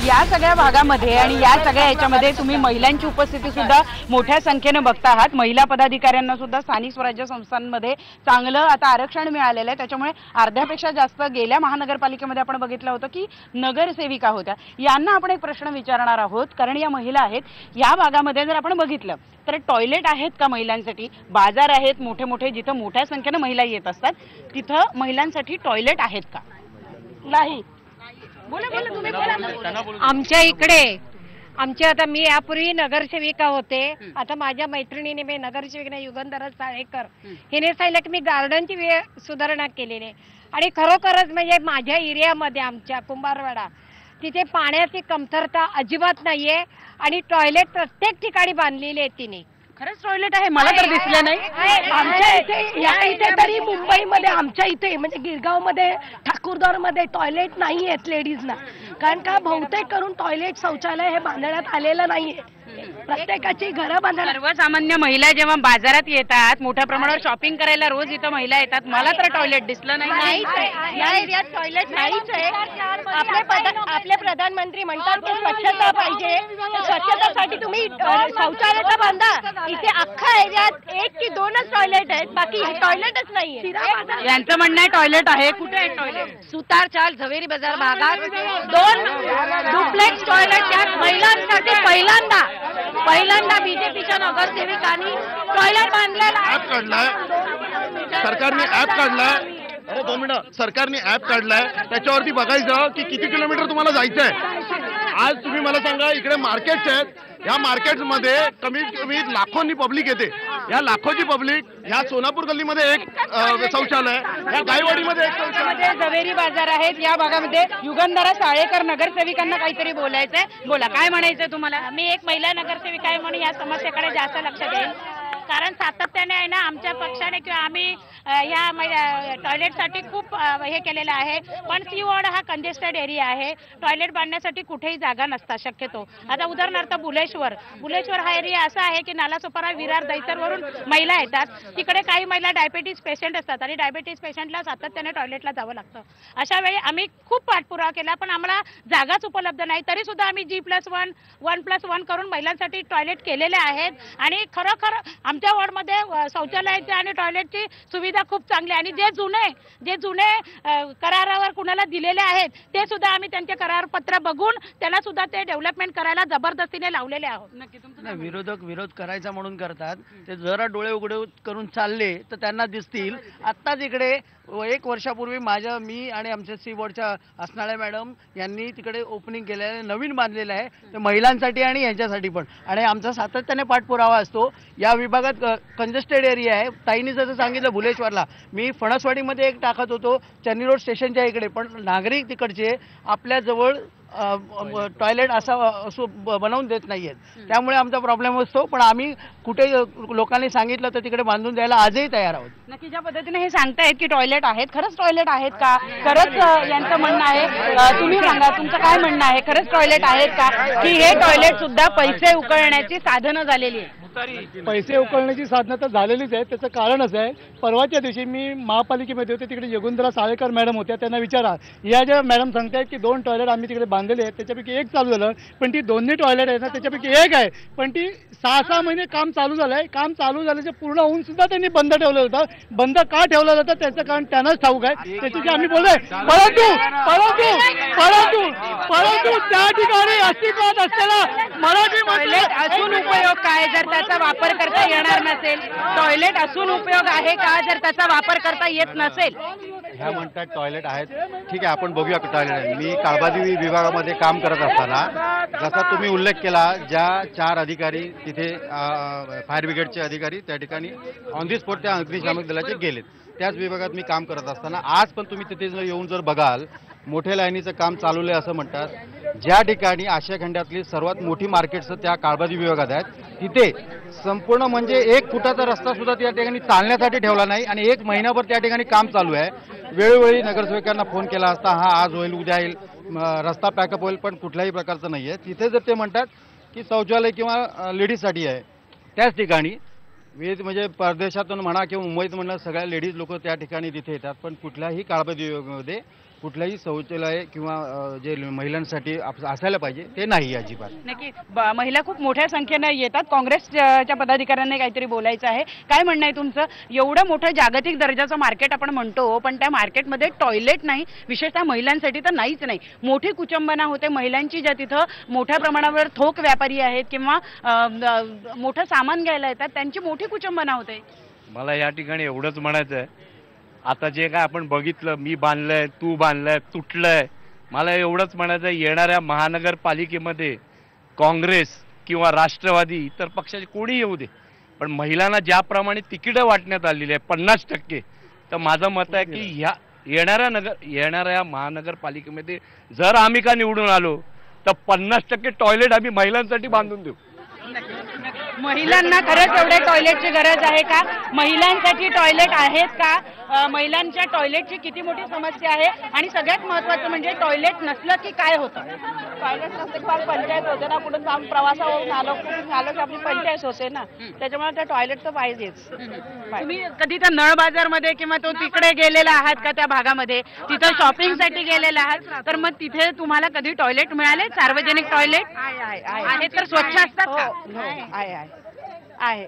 या सगळ्या भागामध्ये आणि या सगळ्या याच्यामध्ये तुम्ही महिलांची उपस्थिती सुद्धा मोठ्या संख्येनं बघता आहात. महिला पदाधिकाऱ्यांना सुद्धा स्थानिक स्वराज्य संस्थांमध्ये चांगलं आता आरक्षण मिळालेलं आहे. त्याच्यामुळे अर्ध्यापेक्षा जास्त गेल्या महानगरपालिकेमध्ये आपण बघितलं होतं की नगरसेविका होत्या. यांना आपण एक प्रश्न विचारणार आहोत, कारण या महिला आहेत. या भागामध्ये जर आपण बघितलं तर टॉयलेट आहेत का महिलांसाठी? बाजार आहेत मोठे मोठे, जिथं मोठ्या संख्येनं महिला येत असतात, तिथं महिलांसाठी टॉयलेट आहेत का? नाही. आमच्या इकडे आता मी यापूर्वी नगरसेविका होते. आता माझ्या मैत्रिणीने मी नगरसेविका युगंधर साळेकर हिने सांगितलं की मी गार्डनची सुधारणा केलेली आहे आणि खरोखरच म्हणजे माझ्या एरियामध्ये आमच्या कुंभारवाडा तिथे पाण्याची कमतरता अजिबात नाहीये आणि टॉयलेट प्रत्येक ठिकाणी बांधलेले आहेत तिने. खरंच टॉयलेट आहे? मला तर दिसलं नाही. आमच्या इथे या इथे तरी मुंबईमध्ये आमच्या इथे म्हणजे गिरगावमध्ये ठाकूरद्वारमध्ये टॉयलेट नाही आहेत लेडीजना. कारण का बहुतेक करून टॉयलेट शौचालय हे बांधण्यात आलेलं नाहीये. प्रत्येकाची घरं बांधण्यात. सर्वसामान्य महिला जेव्हा बाजारात येतात, मोठ्या प्रमाणावर शॉपिंग करायला रोज इथं महिला येतात, मला तर टॉयलेट दिसलं नाही. या एरियात टॉयलेट नाहीच आहे. आपले प्रधानमंत्री म्हणतात की स्वच्छता पाहिजे, स्वच्छतेसाठी तुम्ही शौचालय बांधा. इथे अख्खा एरियात 1 की 2च टॉयलेट आहेत, बाकी टॉयलेटच नाहीये. यांचं म्हणणं आहे टॉयलेट आहे. कुठे आहे टॉयलेट? सुतार चाल झवेरी बाजार भागात 2 डुप्लेक्स टॉयलेट त्यात महिलांसाठी पहिल्यांदा बीजेपीच्या नगरसेविकांनी टॉयलेट बांधलेला सरकारने ऍप काढलाय. अरे 2 मिनिटं. सरकारने ऍप काढलाय, त्याच्यावरती बघायचं की किती किलोमीटर तुम्हाला जायचं आहे. आज तुम्ही मला सांगा, इकडे मार्केट्स आहेत, या मार्केट्समध्ये कमीत कमी लाखोंनी पब्लिक येते. या लाखोची पब्लिक ह्या सोनापूर गल्लीमध्ये एक शौचालय, या गायवाडीमध्ये एक शौचालय. झवेरी बाजार आहेत या भागामध्ये. युगंधरा साळेकर नगरसेविकांना काहीतरी बोलायचंय. बोला, काय म्हणायचंय तुम्हाला? मी एक महिला नगरसेविका आहे म्हणून या समस्येकडे जास्त लक्ष देईल. कारण सातत्याने आहे ना आमच्या पक्षाने किंवा आम्ही ह्या टॉयलेटसाठी खूप हे केलेलं आहे. पण सी वॉर्ड हा कंजेस्टेड एरिया आहे. टॉयलेट बांधण्यासाठी कुठेही जागा नसतात शक्यतो. आता उदाहरणार्थ बुलेश्वर हा एरिया असा आहे की नालासोपारा, विरार, दैसरवरून महिला येतात. तिकडे काही महिला डायबिटीज पेशंट असतात आणि डायबिटीज पेशंटला सातत्याने टॉयलेटला जावं लागतं. अशा वेळी आम्ही खूप पाठपुरावा केला, पण आम्हाला जागाच उपलब्ध नाही. तरी सुद्धा आम्ही G+1, 1+1 करून महिलांसाठी टॉयलेट केलेले आहेत. आणि खरोखर आमच्या वॉर्डमध्ये शौचालयाची आणि टॉयलेटची सुविधा खूप चांगली आहे. आणि जे जुने करारावर कुणाला दिलेले आहेत ते सुद्धा आम्ही त्यांचे करारपत्र बघून त्याला सुद्धा ते डेव्हलपमेंट करायला जबरदस्तीने लावलेले आहोत. नाही, विरोधक विरोध करायचा म्हणून करतात. ते जरा डोळे उघडे करून चालले तर त्यांना दिसतील. आत्ताच इकडे 1 वर्षापूर्वी मी आणि आमच्या सी वॉर्डच्या असणाऱ्या मॅडम यांनी तिकडे ओपनिंग केलेलं आहे, नवीन बांधलेलं आहे. ते महिलांसाठी आणि यांच्यासाठी पण. आणि आमचा सातत्याने पाठपुरावा असतो. या विभागात कंजेस्टेड एरिया आहे. ताईंनी जसं सांगितलं भुलेश्वरला, मी फणसवाडीमध्ये एक टाकत होतो चन्नी रोड स्टेशनच्या इकडे, पण नागरिक तिकडचे आपल्याजवळ टॉयलेट असं बनवून देत नाहीयेत. त्यामुळे आमचा प्रॉब्लेम असतो. पण आम्ही कुठे लोकांनी सांगितलं तर तिकडे बांधून द्यायला आजही तयार आहोत. नक्की ज्या पद्धतीने हे सांगतायत की टॉयलेट आहेत, खरंच टॉयलेट आहेत का? खरंच यांचं म्हणणं आहे. तुम्ही सांगा, तुमचं काय म्हणणं आहे? खरंच टॉयलेट आहेत का, की हे टॉयलेट सुद्धा पैसे उकळण्याची साधनं झालेली आहेत? पैसे उकळण्याची साधनं तर झालेलीच आहे. त्याचं कारण असं आहे, परवाच्या दिवशी मी महापालिकेमध्ये होते, तिकडे युगंधरा साळेकर मॅडम होत्या. त्यांना विचारा, या ज्या मॅडम सांगतायत की 2 टॉयलेट आम्ही तिकडे बांधलेले आहेत, त्याच्यापैकी एक चालू झालं, पण ती दोन्ही टॉयलेट आहेत ना त्याच्यापैकी एक आहे, पण ती 6-6 महिने काम चालू झालंय. काम चालू झाल्याचं पूर्ण होऊन सुद्धा त्यांनी बंद ठेवलं होतं. बंद का ठेवलं जातं त्याचं कारण त्यांनाच ठाऊक आहे. त्याची आम्ही बोलतोय. परंतु त्या ठिकाणी अस्तित्वात असलेला मराठी टॉयलेट असून उपयोग काय जर त्याचा वापर करता येणार नसेल? टॉयलेट असून उपयोग आहे का जर त्याचा वापर करता येत नसेल? ह्या म्हणतात टॉयलेट आहेत. ठीक आहे, आपण बघूया टॉयलेट आहे. मी काळबादी विभागामध्ये काम करत असताना जसा तुम्ही उल्लेख केला, ज्या 4 अधिकारी तिथे फायर ब्रिगेडचे अधिकारी त्या ठिकाणी ऑन दी स्पॉट त्या अग्निशामक दलाचे गेलेत, त्याच विभागात मी काम करत असताना आज पण तुम्ही तिथे येऊन जर बघाल, मोठ्या लाईनीचं काम चालवलं असं म्हणतात. ज्या ठिकाणी आशिया खंडातली सर्वात मोठी मार्केट्स त्या काळबादी विभागात आहेत, तिथे संपूर्ण म्हणजे 1 फुटाचा रस्ता सुद्धा त्या ठिकाणी चालण्यासाठी ठेवला नाही आणि 1 महिनाभर त्या ठिकाणी काम चालू आहे. वेळोवेळी नगरसेवकांना फोन केला असता, हा आज होईल, उद्या येईल, रस्ता पॅकअप होईल, पण कुठल्याही प्रकारचं नाही आहे. तिथे जर ते म्हणतात की शौचालय किंवा लेडीजसाठी आहे, त्याच ठिकाणी म्हणजे परदेशातून म्हणा किंवा मुंबईत म्हणा सगळ्या लेडीज लोक त्या ठिकाणी तिथे येतात, पण कुठल्याही काळबादी विभागामध्ये कुठलंही शौचालय किंवा जे महिलांसाठी असायला पाहिजे ते नाही अजिबात. नक्की महिला खूप मोठ्या संख्येने येतात. काँग्रेसच्या पदाधिकाऱ्यांनी काहीतरी बोलायचं आहे. काय म्हणणं आहे तुमचं? एवढं मोठं जागतिक दर्जाचं मार्केट आपण म्हणतो, पण त्या मार्केटमध्ये टॉयलेट नाही, विशेषतः महिलांसाठी तर नाहीच नाही. मोठी कुचंबना होते महिलांची, ज्या तिथं मोठ्या प्रमाणावर थोक व्यापारी आहेत किंवा मोठं सामान घ्यायला येतात, त्यांची मोठी कुचंबना होते. मला या ठिकाणी एवढंच म्हणायचं आहे, आता जे काय आपण बघितलं, मी बांधलंय, तू बांधलंय, तुटलंय, मला एवढंच म्हणायचं आहे, येणाऱ्या महानगरपालिकेमध्ये काँग्रेस किंवा राष्ट्रवादी इतर पक्षाचे कोणी येऊ दे, पण महिलांना ज्याप्रमाणे तिकीटं वाटण्यात आलेली आहे 50%, तर माझं मत आहे की ह्या येणाऱ्या महानगरपालिकेमध्ये जर आम्ही का निवडून आलो तर 50% टॉयलेट आम्ही महिलांसाठी बांधून देऊ. महिलांना खरंच एवढे टॉयलेटची गरज आहे का? महिलांसाठी टॉयलेट आहेत का? महिलांच्या टॉयलेटची किती मोठी समस्या आहे? आणि सगळ्यात महत्त्वाचं म्हणजे टॉयलेट नसलं की काय होतं? टॉयलेट नसते की फार पंचायत होते ना, कुठून जाऊन प्रवासावरून आलो की आपली पंचायत होते ना, त्याच्यामुळे त्या टॉयलेट तर पाहिजेच. तुम्ही कधी त्या नळ बाजारमध्ये किंवा तो तिकडे गेलेला आहात का त्या भागामध्ये? तिथं शॉपिंगसाठी गेलेला आहात तर मग तिथे तुम्हाला कधी टॉयलेट मिळाले? सार्वजनिक टॉयलेट आहे तर स्वच्छ असतात का? आहे.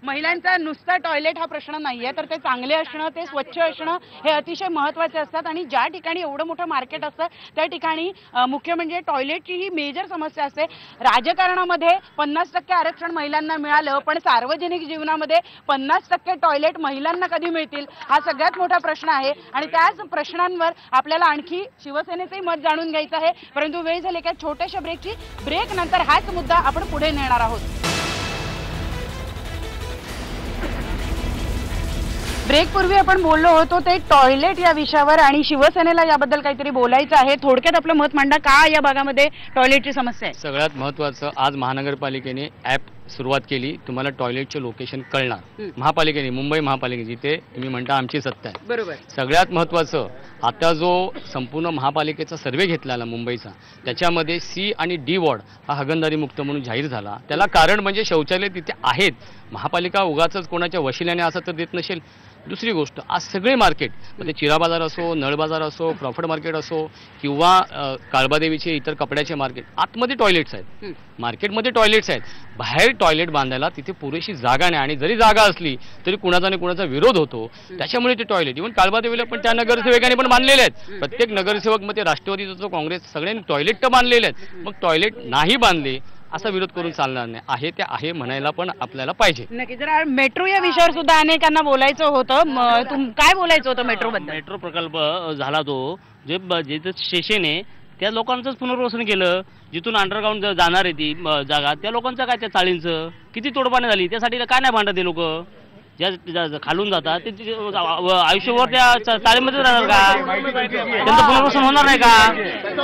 महिलांचा नुसता टॉयलेट हा प्रश्न नाहीये, तर ते चांगले असणं, ते स्वच्छ असणं हे अतिशय महत्त्वाचे असतात. आणि ज्या ठिकाणी एवढं मोठं मार्केट असतं त्या ठिकाणी मुख्य म्हणजे टॉयलेटची ही मेजर समस्या असते. राजकारणामध्ये 50% आरक्षण महिलांना मिळालं, पण सार्वजनिक जीवनामध्ये 50% टॉयलेट महिलांना कधी मिळतील हा सगळ्यात मोठा प्रश्न आहे. आणि त्याच प्रश्नांवर आपल्याला आणखी शिवसेनेचंही मत जाणून घ्यायचं आहे. परंतु वेळ झाली का छोट्याशा ब्रेक नंतर हाच मुद्दा आपण पुढे नेणार आहोत. ब्रेकपूर्वी आपण बोललो होतो ते टॉयलेट या विषयावर, आणि शिवसेनेला याबद्दल काहीतरी बोलायचं आहे. थोडक्यात आपलं मत मांडा, का या भागामध्ये टॉयलेटची समस्या आहे? सगळ्यात महत्त्वाचं, आज महानगरपालिकेने ॲप सुरुवात केली. तुम्हाला टॉयलेटचे लोकेशन कळणार. महापालिकेने, मुंबई महापालिकेने, जिथे तुम्ही म्हणता आमची सत्ता आहे. बरोबर. सगळ्यात महत्त्वाचं, आता जो संपूर्ण महापालिकेचा सर्वे घेतलेला मुंबईचा, त्याच्यामध्ये C आणि D वॉर्ड हा हागणदारी मुक्त म्हणून जाहीर झाला. त्याला कारण म्हणजे शौचालय तिथे आहेत. महापालिका उगाचच कोणाच्या वशिल्याने असं तर देत नसेल. दुसरी गोष्ट, आज सगळे मार्केट, म्हणजे चिरा बाजार असो, नळ बाजार असो, प्रॉफिट मार्केट असो किंवा काळबादेवीचे इतर कपड्याचे मार्केट, आतमध्ये टॉयलेट्स आहेत, मार्केटमध्ये टॉयलेट्स आहेत. बाहेर टॉयलेट बांधायला तिथे पुरेशी जागा नाही, आणि जरी जागा असली तरी कुणाचा ना कुणाचा विरोध होतो. त्याच्यामुळे ते टॉयलेट, इव्हन काळबादेवीला पण त्या नगरसेवकांनी पण बांधलेले आहेत. प्रत्येक नगरसेवक मध्ये राष्ट्रवादीचा जो काँग्रेस, सगळ्यांनी टॉयलेट तर बांधलेले आहेत. मग टॉयलेट नाही बांधले असा विरोध करून चालणार नाही. आहे ते आहे म्हणायला पण आपल्याला पाहिजे. नक्की. जरा मेट्रो या विषयावर सुद्धा अनेकांना बोलायचं होतं. काय बोलायचं होतं मेट्रो बद्दल? मेट्रो प्रकल्प झाला तो, जे स्टेशन आहे त्या लोकांचंच पुनर्वसन केलं. जिथून अंडरग्राऊंड जाणार आहे ती जागा, त्या लोकांचं काय, त्या चाळींचं किती तोडपाणी झाली, त्यासाठी काय नाही भांडत ते लोक ज्या खालून जातात ते आयुष्यभर त्या चाळीमध्ये राहणार का? त्यांचं पुनर्वसन होणार नाही का?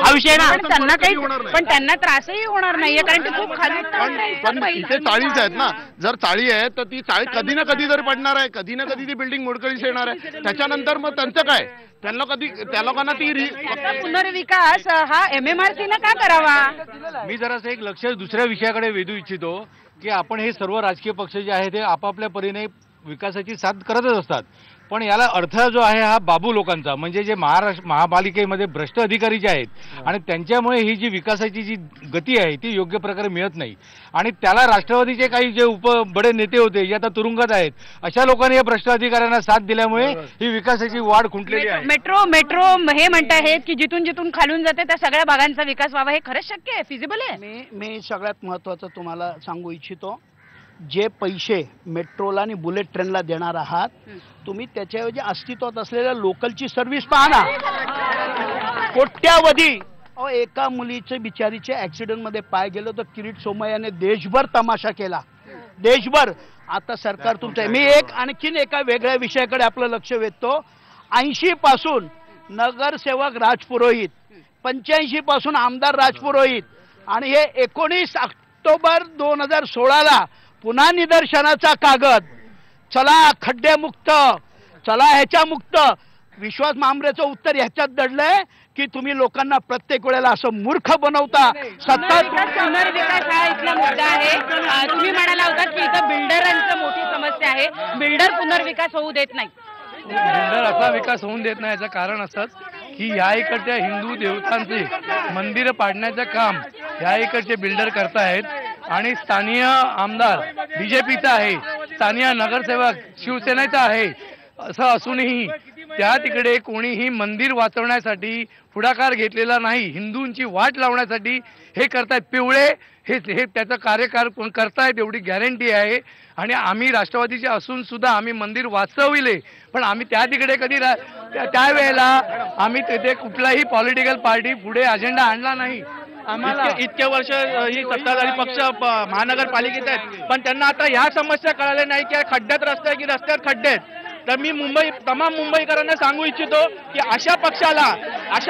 हा विषय ना. त्यांना काही, पण त्यांना त्रासही होणार नाहीये, कारण ते खूप खाली. पण इथे चाळीच आहेत ना. जर चाळी आहे तर ती चाळी कधी ना कधी तरी पडणार आहे, कधी ना कधी ती बिल्डिंग मोडकळीस येणार आहे. त्याच्यानंतर मग त्यांचं काय? त्यांना कधी, त्या लोकांना ती पुनर्विकास हा MMRC ना का करावा? मी जरासं एक लक्ष दुसऱ्या विषयाकडे वेधू इच्छितो की आपण हे सर्व राजकीय पक्ष जे आहे ते आपापल्या परीने विकासाची साथ करतच असतात, पण याला अडथळा जो आहे हा बाबू लोकांचा, म्हणजे जे महापालिकेमध्ये भ्रष्ट अधिकारी जे आहेत आणि त्यांच्यामुळे ही जी विकासाची जी गती आहे ती योग्य प्रकारे मिळत नाही. आणि त्याला राष्ट्रवादीचे काही जे बडे नेते होते जे आता तुरुंगात आहेत, अशा लोकांनी या भ्रष्ट अधिकाऱ्यांना साथ दिल्यामुळे ही विकासाची वाढ खुंटलेली आहे. मेट्रो हे म्हणतायत की जिथून जिथून खालून जाते त्या सगळ्या भागांचा विकास व्हावा. हे खरंच शक्य आहे? फिजिबल आहे? मी सगळ्यात महत्त्वाचं तुम्हाला सांगू इच्छितो, जे पैसे मेट्रोला आणि बुलेट ट्रेनला देणार आहात तुम्ही, त्याच्याऐवजी अस्तित्वात असलेल्या लोकलची सर्व्हिस पाहा ना. कोट्यावधी एका मुलीचे बिचारीचे ऍक्सिडेंटमध्ये पाय गेलो तर किरीट सोमय्याने देशभर तमाशा केला, देशभर. आता सरकार तुमचं आहे. मी आणखीन एका वेगळ्या विषयाकडे आपलं लक्ष वेधतो. 80 पासून नगरसेवक राजपुरोहित, 85 पासून आमदार राजपुरोहित, आणि हे 19 ऑक्टोबर 2016ला पुन्हा निदर्शनाचा कागद. चला खड्डेमुक्त, चला ह्याच्या मुक्त. विश्वास मांबरेचं उत्तर ह्याच्यात दडलंय की तुम्ही लोकांना प्रत्येक वेळेला असं मूर्ख बनवता. सतत पुनर्विकास हा इथला मुद्दा आहे. तुम्ही म्हणाला होता की इथं बिल्डरांचं मोठी समस्या आहे, बिल्डर पुनर्विकास होऊ देत नाही. बिल्डर असा विकास होऊन देत नाही याचं कारण असंच की ह्या इकडच्या हिंदू देवतांचे मंदिर पाडण्याचं काम ह्या इकडचे बिल्डर करतायत आणि स्थानीय आमदार बीजेपीचा आहे, स्थानीय नगरसेवक शिवसेनेचा आहे, असं असूनही त्या तिकडे कोणीही मंदिर वाचवण्यासाठी पुढाकार घेतलेला नाही. हिंदूंची वाट लावण्यासाठी हे करतायत. पिवळे हे त्याचं कार्यकार करतायत एवढी गॅरंटी आहे. आणि आम्ही राष्ट्रवादीचे असून सुद्धा आम्ही मंदिर वाचविले, पण आम्ही त्या तिकडे कधी त्यावेळेला आम्ही तिथे कुठलाही पॉलिटिकल पार्टी पुढे अजेंडा आणला नाही. आम्हाला इतके वर्ष ही सत्ताधारी पक्ष महानगरपालिकेत आहेत, पण त्यांना आता ह्या समस्या कळाल्या नाही की खड्ड्यात रस्ते आहे की रस्त्यात खड्डे आहेत. तर मी तमाम मुंबईकरांना सांगू इच्छितो की अशा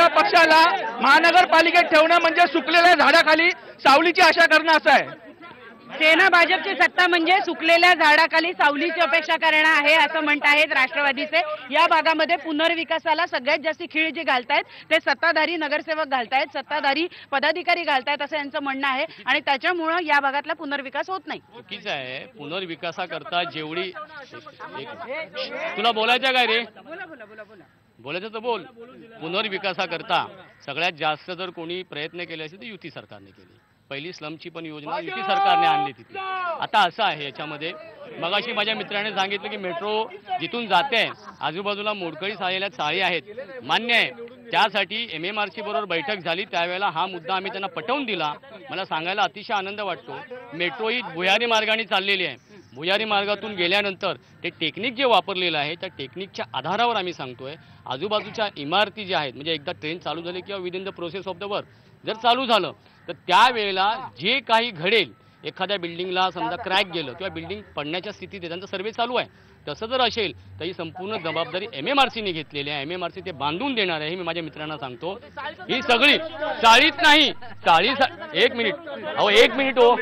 पक्षाला महानगरपालिकेत ठेवणं म्हणजे सुकलेल्या झाडाखाली सावलीची आशा करणं असं आहे. सेना भाजपची सत्ता म्हणजे सुकलेल्या झाडाखाली सावलीची अपेक्षा करणं आहे असं म्हणतायत राष्ट्रवादीचे. या भागामध्ये पुनर्विकासाला सगळ्यात जास्त खीळ जे घालतायत ते सत्ताधारी नगरसेवक घालतायत, सत्ताधारी पदाधिकारी घालतायत असं यांचं म्हणणं आहे आणि त्याच्यामुळं या भागातला पुनर्विकास होत नाही. चुकीचं आहे. पुनर्विकासाकरता जेवढी तुला बोलायचं काय रे? बोलायचं तर बोल. पुनर्विकासाकरता सगळ्यात जास्त जर कोणी प्रयत्न केले असेल तर युती सरकारने केली. पहिली स्लमची पण योजना युती सरकारने आणली तिथे. आता असं आहे याच्यामध्ये, मगाशी माझ्या मित्राने सांगितलं की मेट्रो जिथून जाते आजूबाजूला मोडकळी आलेल्या चाळी आहेत, मान्य आहे. त्यासाठी MMRC बरोबर बैठक झाली, त्यावेळेला हा मुद्दा आम्ही त्यांना पटवून दिला. मला सांगायला अतिशय आनंद वाटतो. मेट्रो ही भुयारी मार्गाने चाललेली आहे. भुयारी मार्गातून गेल्यानंतर ते टेक्निक जे वापरलेलं आहे त्या टेक्निकच्या आधारावर आम्ही सांगतोय आजूबाजूच्या इमारती ज्या आहेत, म्हणजे एकदा ट्रेन चालू झाली किंवा within the process of the work जर चालू झालं तर त्यावेळेला जे काही घडेल, एखाद्या बिल्डिंगला समजा क्रॅक गेलं किंवा बिल्डिंग पडण्याच्या स्थितीत आहे, त्यांचा सर्वे चालू आहे, तसं जर असेल तर ही संपूर्ण जबाबदारी MMRCने घेतलेली आहे. MMRC ते बांधून देणार आहे, हे मी माझ्या मित्रांना सांगतो. ही सगळी चाळीत नाही, एक मिनिट हो,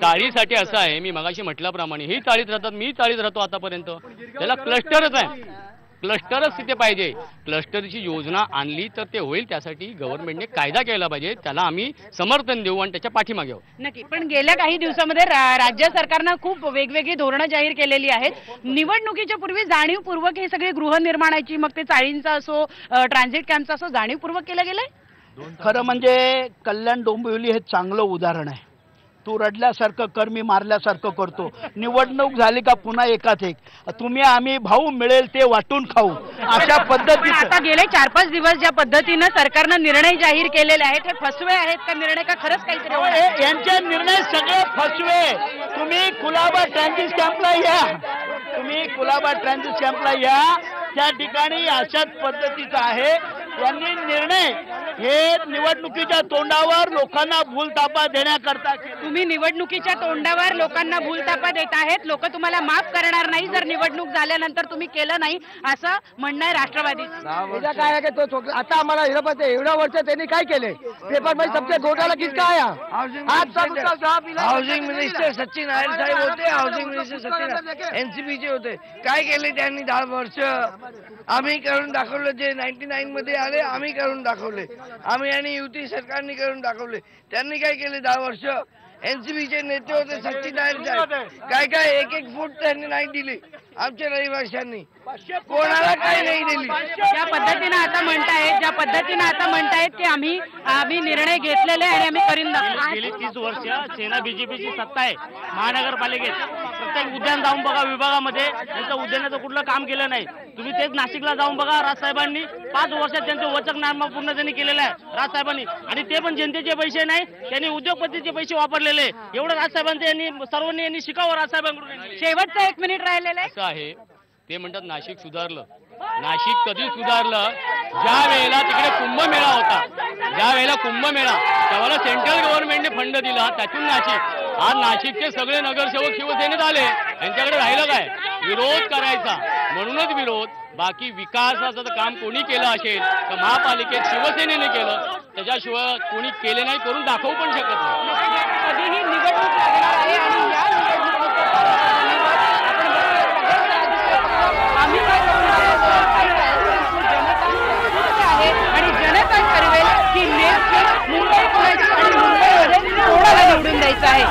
चाळीसाठी असं आहे, मी मगाशी म्हटल्याप्रमाणे ही चाळीत राहतात, मी चाळीत राहतो आतापर्यंत, त्याला क्लस्टरच आहे. क्लस्टरच तिथे पाहिजे. क्लस्टरची योजना आणली तर ते होईल. त्यासाठी गव्हर्नमेंटने कायदा केला पाहिजे, त्याला आम्ही समर्थन देऊ आणि त्याच्या पाठीमागे आहोत. नक्की. पण गेल्या काही दिवसामध्ये राज्य सरकारनं खूप वेगवेगळी धोरणं जाहीर केलेली आहेत. निवडणुकीच्या पूर्वी जाणीवपूर्वक हे सगळे गृहनिर्माणाची, मग ते चाळींचा असो, ट्रान्झिट कॅम्पचा असो, जाणीवपूर्वक केलं गेलंय. खरं म्हणजे कल्याण डोंबिवली हे चांगलं उदाहरण आहे. तू रडल्यासारखं कर, मी मारल्यासारखं करतो. निवडणूक झाली का पुन्हा एकात एक तुम्ही आम्ही भाऊ मिळेल ते वाटून खाऊ, अशा पद्धतीने आता गेले 4-5 दिवस ज्या पद्धतीनं सरकारनं निर्णय जाहीर केलेले आहेत हे फसवे आहेत का निर्णय, का खरंच काहीतरी? यांचे निर्णय सगळे फसवे. तुम्ही कुलाबा ट्रान्झिट कॅम्पला या, त्या ठिकाणी अशाच पद्धतीचा आहे. यांनी निर्णय हे निवडणुकीच्या तोंडावर लोकांना भूलतापा देण्याकरता. तुम्ही निवडणुकीच्या तोंडावर लोकांना भूलतापा देत आहेत. लोक तुम्हाला माफ करणार नाही जर निवडणूक झाल्यानंतर तुम्ही केलं नाही, असं म्हणणं आहे राष्ट्रवादीचं. काय आहे तो आता आम्हाला एवढ्या वर्ष त्यांनी काय केले? पेपर मध्ये सबसे घोटाला किसका आया? हाऊसिंग मिनिस्टर सचिन नायर साहेब होते, हाऊसिंग मिनिस्टर सचिन NCPचे होते. काय केले त्यांनी 10 वर्ष? आम्ही करून दाखवलं. जे 99 मध्ये आले आम्ही करून दाखवले, आम्ही आणि युती सरकारने करून दाखवले. त्यांनी काय केले 10 वर्ष? NCPचे नेते होते सचिन नायर साहेब, काय 1-1 फूट त्यांनी नाही दिली आमच्या रहिवाशांनी, कोणाला काही नाही दिली. ज्या पद्धतीने आता म्हणतायत की आम्ही निर्णय घेतलेले आणि आम्ही करीन. गेली 30 वर्ष सेना BJPची सत्ता आहे महानगरपालिकेत. प्रत्येक उद्यान जाऊन बघा, विभागामध्ये त्यांचं उद्यानाचं कुठलं काम केलं नाही. तुम्ही तेच नाशिकला जाऊन बघा, राजसाहेबांनी 5 वर्षात त्यांचे वचकनामा पूर्ण त्यांनी केलेलं आहे राजसाहेबांनी, आणि ते पण जनतेचे पैसे नाही, त्यांनी उद्योगपतीचे पैसे वापरलेले. एवढं राजसाहेबांचे सर्वांनी शिकावं राजसाहेबांकडून. शेवटचं 1 मिनिट राहिलेलं आहे. ते म्हणतात नाशिक सुधारलं. नाशिक कधी सुधारलं? ज्या वेळेला तिकडे कुंभमेळा होता, त्यावेळेला सेंट्रल गव्हर्नमेंटने फंड दिला, त्यातून नाशिक. आज नाशिकचे सगळे नगरसेवक शिवसेनेत आले. यांच्याकडे राहिलं काय? विरोध करायचा. म्हणूनच विरोध. बाकी विकासाचं काम कोणी केलं असेल तर महापालिकेत शिवसेनेने केलं, त्याच्याशिवाय कोणी केले नाही, करून दाखवू पण शकत नाही. कधीही निवडणूक लागणार आहे आणि या आणि जनता ठरवेल की नेमकी मुंबई पुण्याची आणि मुंबईमध्ये कोणाला निवडून द्यायचं आहे.